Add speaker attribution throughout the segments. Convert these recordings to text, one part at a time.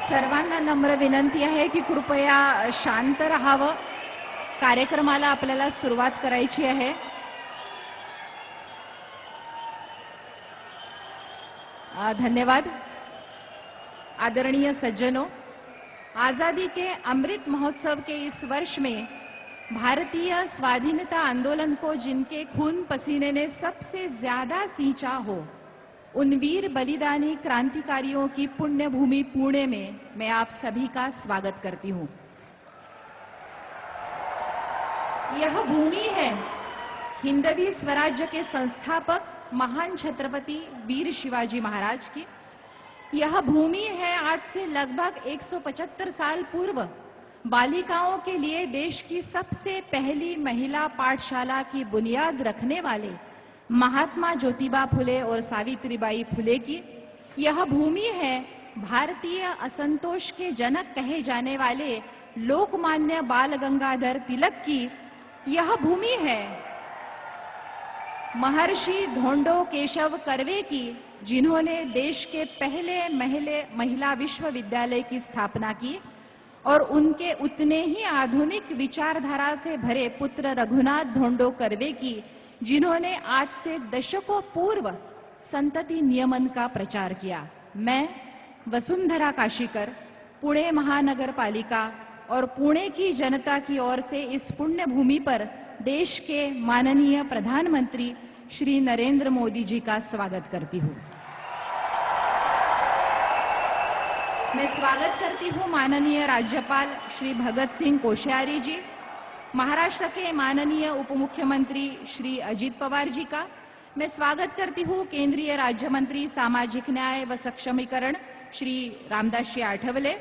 Speaker 1: सर्वांना नम्र विनंती आहे की कृपया शांत राहावं. कार्यक्रमाला आपल्याला सुरुवात करायची आहे. धन्यवाद. आदरणीय सज्जनों, आज़ादी के अमृत महोत्सव के इस वर्ष में भारतीय स्वाधीनता आंदोलन को जिनके खून पसीने ने सबसे ज्यादा सींचा हो, उन वीर बलिदानी क्रांतिकारियों की पुण्य भूमि पुणे में मैं आप सभी का स्वागत करती हूं. यह भूमि है हिंदवी स्वराज्य के संस्थापक महान छत्रपति वीर शिवाजी महाराज की. यह भूमि है आज से लगभग 175 साल पूर्व बालिकाओं के लिए देश की सबसे पहली महिला पाठशाला की बुनियाद रखने वाले महात्मा ज्योतिबा फुले और सावित्रीबाई फुले की. यह भूमि है भारतीय असंतोष के जनक कहे जाने वाले लोकमान्य बाल गंगाधर तिलक की. यह भूमि है महर्षि धोंडो केशव कर्वे की, जिन्होंने देश के पहले महिला विश्वविद्यालय की स्थापना की, और उनके उतने ही आधुनिक विचारधारा से भरे पुत्र रघुनाथ धोंडो कर्वे की, जिन्होंने आज से दशकों पूर्व संतति नियमन का प्रचार किया. मैं वसुंधरा काशीकर, पुणे महानगर पालिका और पुणे की जनता की ओर से इस पुण्य भूमि पर देश के माननीय प्रधानमंत्री श्री नरेंद्र मोदी जी का स्वागत करती हूँ. मैं स्वागत करती हूँ माननीय राज्यपाल श्री भगत सिंह कोश्यारी जी, महाराष्ट्र के माननीय उप मुख्यमंत्री श्री अजित पवार जी का. मैं स्वागत करती हूँ केंद्रीय राज्य मंत्री सामाजिक न्याय व सक्षमीकरण श्री रामदास जी आठवले,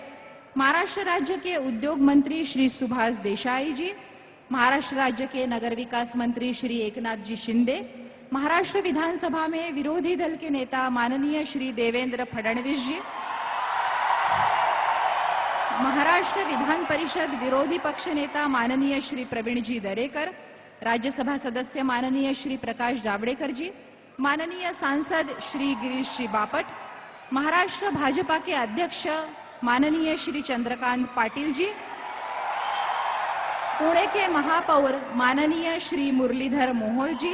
Speaker 1: महाराष्ट्र राज्य के उद्योग मंत्री श्री सुभाष देसाई जी, महाराष्ट्र राज्य के नगर विकास मंत्री श्री एकनाथ जी शिंदे, महाराष्ट्र विधानसभा में विरोधी दल के नेता माननीय श्री देवेंद्र फडणवीस जी, महाराष्ट्र विधान परिषद विरोधी पक्ष नेता माननीय श्री प्रवीण जी दरेकर, राज्यसभा सदस्य माननीय श्री प्रकाश जावड़ेकर जी, माननीय सांसद श्री गिरीश जी बापट, महाराष्ट्र भाजपा के अध्यक्ष माननीय श्री चंद्रकांत पाटिल जी, पुणे के महापौर माननीय श्री मुरलीधर मोहोळ जी,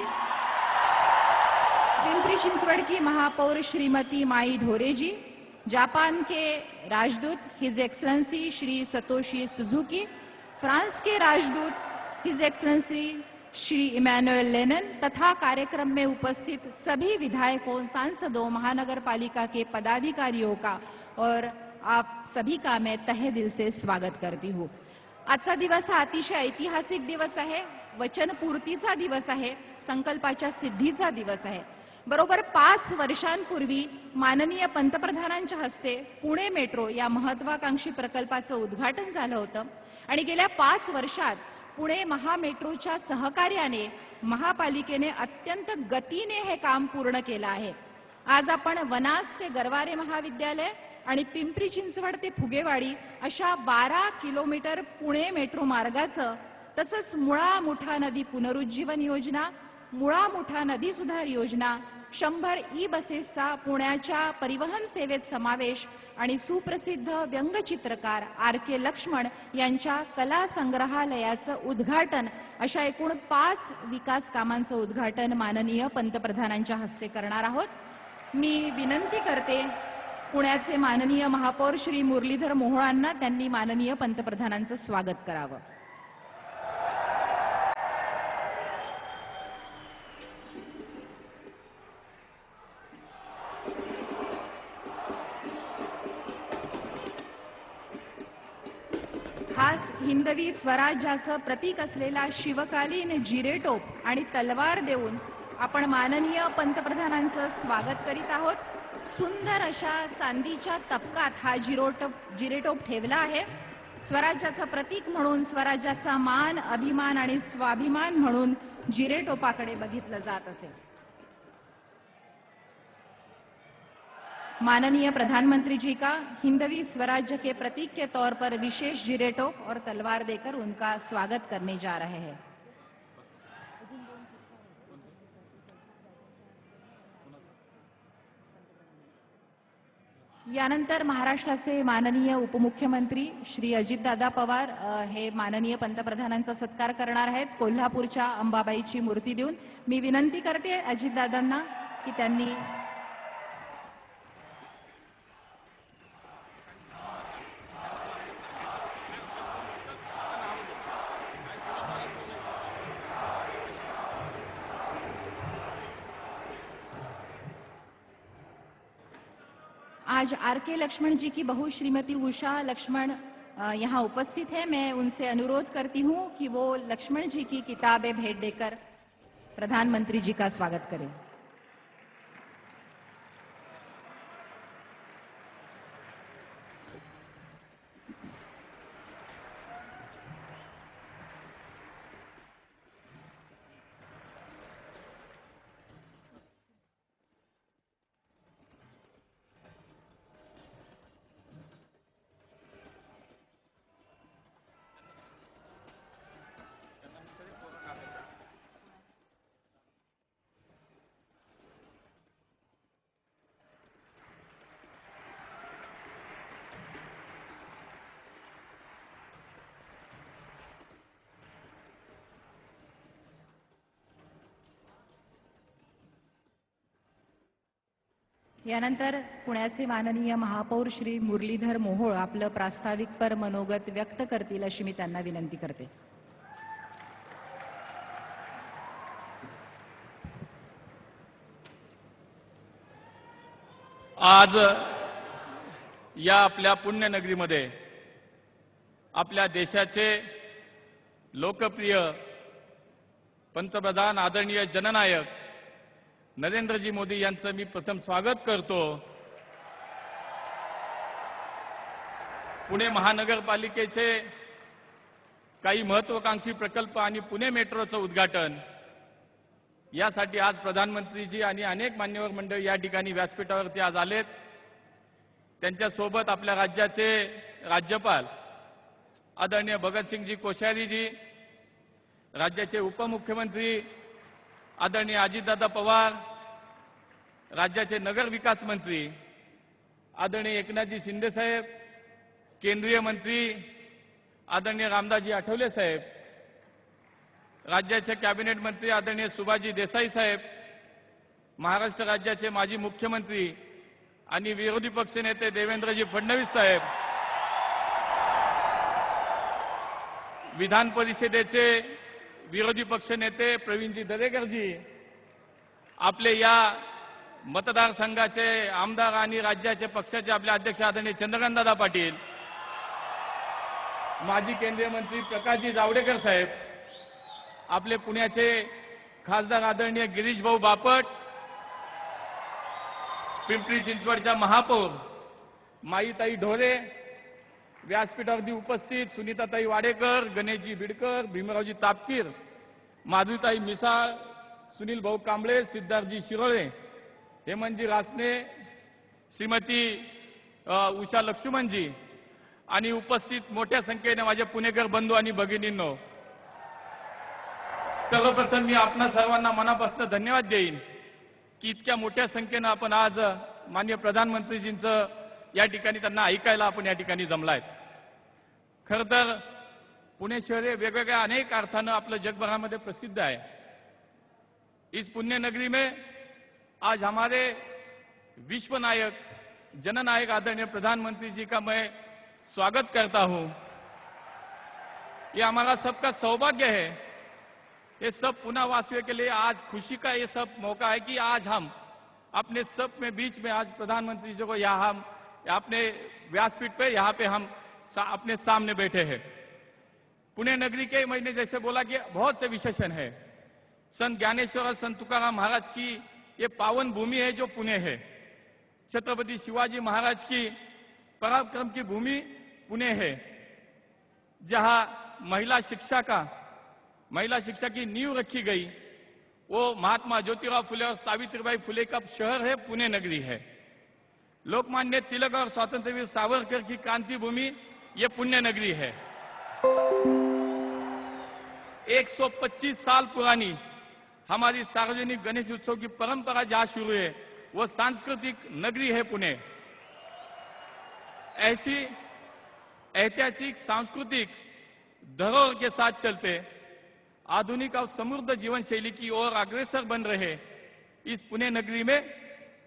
Speaker 1: पिंपरी चिंचवड़ की महापौर श्रीमती माई ढोरे जी, जापान के राजदूत His Excellency Shri Satoshi Suzuki, France के राजदूत His Excellency Shri Emmanuel Lenain तथा कार्यक्रम में उपस्थित सभी विधायकों, सांसदों, महानगर पालिका के पदाधिकारियों का और आप सभी का मैं तहे दिल से स्वागत करती हूँ. आजचा दिवस हा अतिशय ऐतिहासिक दिवस आहे. वचनपूर्तीचा दिवस आहे. संकल्पाच्या सिद्धीचा दिवस आहे. बरोबर 5 वर्षांपूर्वी माननीय पंतप्रधानांच्या हस्ते पुणे मेट्रो या महत्वाकांक्षी प्रकल्पाचं उद्घाटन झालं होतं आणि गेल्या 5 वर्षात पुणे महामेट्रोच्या सहकार्याने महापालिकेने अत्यंत गतीने हे काम पूर्ण केलं आहे. आज आपण वनाज ते गरवारे महाविद्यालय आणि पिंपरी चिंचवड ते फुगेवाडी अशा 12 किलोमीटर पुणे मेट्रो मार्गाचं, तसंच मुळा मुठा नदी पुनरुज्जीवन योजना, मुळा मुठा नदी सुधार योजना, 100 ई बसेसचा पुण्याच्या परिवहन सेवेत समावेश आणि सुप्रसिद्ध व्यंगचित्रकार आर के लक्ष्मण यांच्या कला संग्रहालयाचं उद्घाटन अशा एकूण 5 विकास कामांचं उद्घाटन माननीय पंतप्रधानांच्या हस्ते करणार आहोत. मी विनंती करते पुण्याचे माननीय महापौर श्री मुरलीधर मोहोळांना त्यांनी माननीय पंतप्रधानांचं स्वागत करावं. खास हिंदवी स्वराज्याचं प्रतीक असलेला शिवकालीन जिरेटोप आणि तलवार देऊन आपण माननीय पंतप्रधानांचं स्वागत करीत आहोत. सुंदर अशा चांदीच्या तपकात हा जिरेटोप ठेवला आहे. स्वराज्याचं प्रतीक म्हणून, स्वराज्याचा मान, अभिमान आणि स्वाभिमान म्हणून जिरेटोपाकडे बघितलं जात असेल. माननीय प्रधानमंत्री जी का हिंदवी स्वराज्य के प्रतीक के तौर पर विशेष जिरेटोप और तलवार देकर उनका स्वागत करने जा रहे हैं. यानंतर महाराष्ट्राचे माननीय उपमुख्यमंत्री श्री अजितदादा पवार हे माननीय पंतप्रधानांचा सत्कार करणार आहेत कोल्हापूरच्या अंबाबाईची मूर्ती देऊन. मी विनंती करते अजितदादांना की त्यांनी आज आर.के. लक्ष्मण जी की बहू श्रीमती उषा लक्ष्मण यहाँ उपस्थित है. मैं उनसे अनुरोध करती हूं कि वो लक्ष्मण जी की किताबें भेंट देकर प्रधानमंत्री जी का स्वागत करें. यानंतर पुण्याचे माननीय महापौर श्री मुरलीधर मोहोळ आपलं प्रास्ताविकपर मनोगत व्यक्त करतील अशी मी त्यांना विनंती करते.
Speaker 2: आज या आपल्या पुण्यनगरीमध्ये आपल्या देशाचे लोकप्रिय पंतप्रधान आदरणीय जननायक नरेंद्रजी मोदी यांचं मी प्रथम स्वागत करतो. पुणे महानगरपालिकेचे काही महत्त्वाकांक्षी प्रकल्प आणि पुणे मेट्रोचं उद्घाटन यासाठी आज प्रधानमंत्रीजी आणि अनेक मान्यवर मंडळी या ठिकाणी व्यासपीठावरती आज आलेत. त्यांच्यासोबत आपल्या राज्याचे राज्यपाल आदरणीय भगतसिंगजी कोश्यारीजी, राज्याचे उपमुख्यमंत्री आदरणीय अजितदादा पवार, राज्याचे नगर विकास मंत्री आदरणीय एकनाथजी शिंदे साहेब, केंद्रीय मंत्री आदरणीय रामदासजी आठवले साहेब, राज्याचे कॅबिनेट मंत्री आदरणीय सुभाषजी देसाई साहेब, महाराष्ट्र राज्याचे माजी मुख्यमंत्री आणि विरोधी पक्षनेते देवेंद्रजी फडणवीस साहेब, विधान परिषदेचे विरोधी पक्षनेते प्रवीणजी दरेकरजी, आपले या मतदारसंघाचे आमदार आणि राज्याचे पक्षाचे आपले अध्यक्ष आदरणीय चंद्रकांतदादा पाटील, माजी केंद्रीय मंत्री प्रकाशजी जावडेकर साहेब, आपले पुण्याचे खासदार आदरणीय गिरीश भाऊ बापट, पिंपरी चिंचवडच्या महापौर माईताई ढोरे, व्यासपीठावरती उपस्थित सुनीताताई वाडेकर, गणेशजी बिडकर, भीमरावजी तापकीर, माधुरीताई मिसाळ, सुनील भाऊ कांबळे, सिद्धार्थजी शिरोळे, हेमंतजी रासने, श्रीमती उषा लक्ष्मणजी आणि उपस्थित मोठ्या संख्येने माझे पुणेकर बंधू आणि भगिनींनो, सर्वप्रथम मी आपणा सर्वांना मनापासून धन्यवाद देईन की इतक्या मोठ्या संख्येनं आपण आज माननीय प्रधानमंत्रीजींचं या ठिकाणी त्यांना ऐकायला आपण या ठिकाणी जमलाय. खरं तर पुणे शहर हे वेगवेगळ्या अनेक अर्थानं आपलं जगभरामध्ये प्रसिद्ध है. इस पुण्य नगरी में आज हमारे विश्व नायक जननायक आदरणीय प्रधानमंत्री जी का मैं स्वागत करता हूं. ये हमारा सबका सौभाग्य है. ये सब पुणे वासियों के लिए आज खुशी का ये सब मौका है कि आज हम अपने सब में बीच में आज प्रधानमंत्री जी को यहाँ हम अपने व्यासपीठ पे यहाँ पे हम अपने सामने बैठे हैं. पुणे नगरी के मैंने जैसे बोला कि बहुत से विशेषण है. संत ज्ञानेश्वर और संत तुकाराम महाराज की ये पावन भूमि है जो पुणे है. छत्रपति शिवाजी महाराज की पराक्रम की भूमि पुणे है, जहां महिला शिक्षा की नींव रखी गई. वो महात्मा ज्योतिराव फुले और सावित्रीबाई फुले का शहर है, पुणे नगरी है. लोकमान्य तिलक और स्वातंत्रवीर सावरकर की क्रांति भूमि ये पुण्य नगरी है. 125 साल पुरानी हमारी सार्वजनिक गणेश उत्सव की परंपरा जहां शुरू है वो सांस्कृतिक नगरी है पुणे. ऐसी ऐतिहासिक सांस्कृतिक धरोहर के साथ चलते आधुनिक और समृद्ध जीवन शैली की ओर अग्रसर बन रहे इस पुणे नगरी में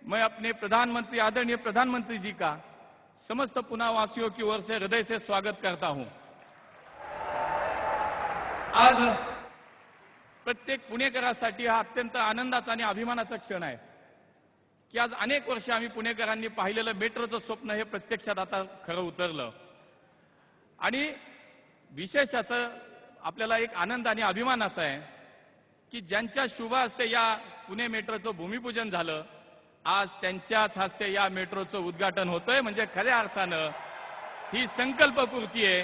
Speaker 2: मैं अपने प्रधानमंत्री आदरणीय प्रधानमंत्री जी का समस्त पुणेवासियों की ओर से हृदय से स्वागत करता हूं। आज प्रत्येक पुणेकरांसाठी हा अत्यंत आनंदाचा आणि अभिमानाचा क्षण आहे की आज अनेक वर्ष आम्ही पुणेकरांनी पाहिलेलं मेट्रोचं स्वप्न हे प्रत्यक्षात आता खरं उतरलं आणि विशेषाचं आपल्याला एक आनंद आणि अभिमानाचा आहे की ज्यांच्या शुभ हस्ते या पुणे मेट्रोचं भूमिपूजन झालं आज त्यांच्याच हस्ते या मेट्रोचं उद्घाटन होतंय। म्हणजे खऱ्या अर्थानं ही संकल्पपूर्ती आहे।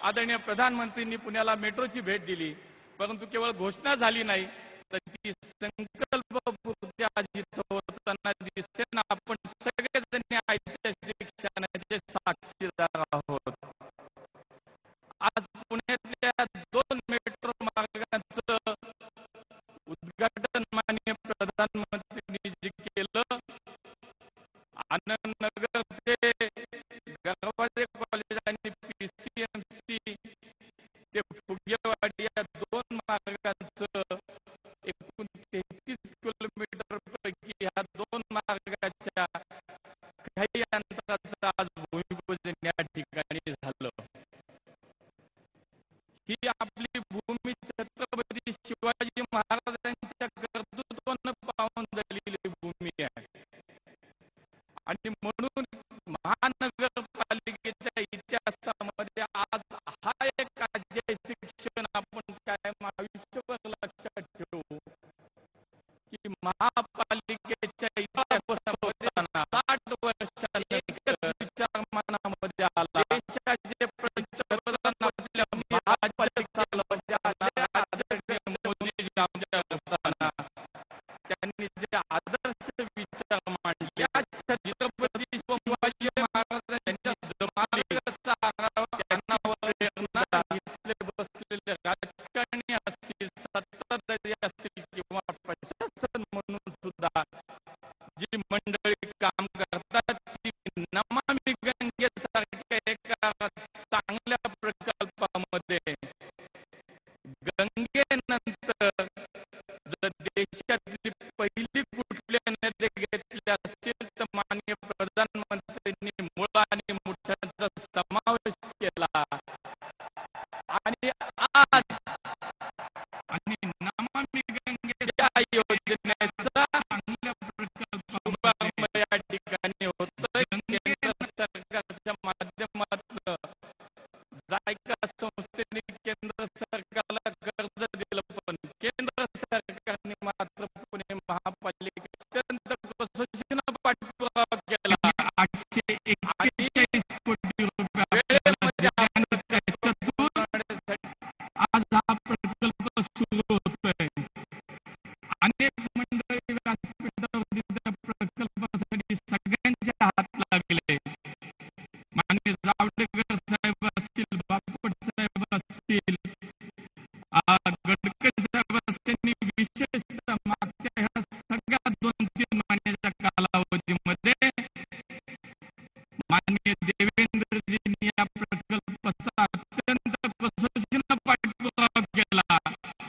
Speaker 2: आदरणीय प्रधानमंत्रींनी पुण्याला मेट्रोची भेट दिली परंतु केवळ घोषणा झाली नाही तर ती संकल्पपूर्ती आज इथं होताना दिसते ना। आपण सगळेजण ऐतिहासिक क्षणाचे साक्षीदार आहोत। आज पुण्यातल्या 2 मेट्रो मार्गांचं उद्घाटन माननीय प्रधानमंत्रींनी जे केलं आनंदनगर ते गरवारे कॉलेज आणि पीसीएमसी ते फुगेवाडी या 2 मार्गांचं एकूण 33 किलोमीटर पैकी ह्या 2 मार्गाच्या काही अंतराचं आज भूमिपूजन या ठिकाणी झालं। ही आपली भूमी छत्रपती शिवाजी महाराजांच्या कर्तृत्वानं पावन झालेली भूमी आहे आणि म्हणून महानगरपालिकेच्या इतिहासामध्ये आज हा एक ऐतिहासिक क्षण आपण कायम आयुष्यभर लक्षात ठेवू की महापालिकेच्या इतिहासामध्ये 60 वर्षांनी एकच विचार मनामध्ये आला। देशाचे पंतप्रधान आपल्या महापालिकेमध्ये आदरणीय मोदीजी आमच्या असताना त्यांनी जे आदर्श विचार मांडले छत्रपती शिवाजी महाराजांच्या जमान्याचा आरावा त्यांना इथले बसलेले राजकारणी असतील सत्ताधारी असतील किंवा प्रशासन म्हणून सुद्धा जी मंडळी काम करतात ती नमामि गंगेसारख्या एका चांगल्या प्रकल्पामध्ये गंगेनंतर जर देशातली पहिली कुठल्या नद्या घेतल्या असतील तर माननीय प्रधानमंत्र्यांनी मुळा आणि मुठ्यांचा समावेश केला आणि आज आणि नमामि गंगेच्या योजनेचा चांगल्या प्रकल्प या ठिकाणी होतोय। केंद्र सरकारच्या माध्यमातून जायका संस्थेने केंद्र सरकारला कर्ज दिलं पण केंद्र सरकारने मात्र पुणे महापालिकेत अत्यंत कसोशीनं पाठपुरावा केला। 841 कोटी रुपये आज हा प्रकल्प सुरू होतोय। अनेक मंडळी व्यासपीठावरती त्या प्रकल्पासाठी सगळ्यांचे हात लागले। माननीय जावडेकर साहेब असतील बापट साहेब असतील गडकरी साहेब असतील विशेषतः मागच्या ह्या सगळ्या 2-3 महिन्याच्या कालावधीमध्ये माननीय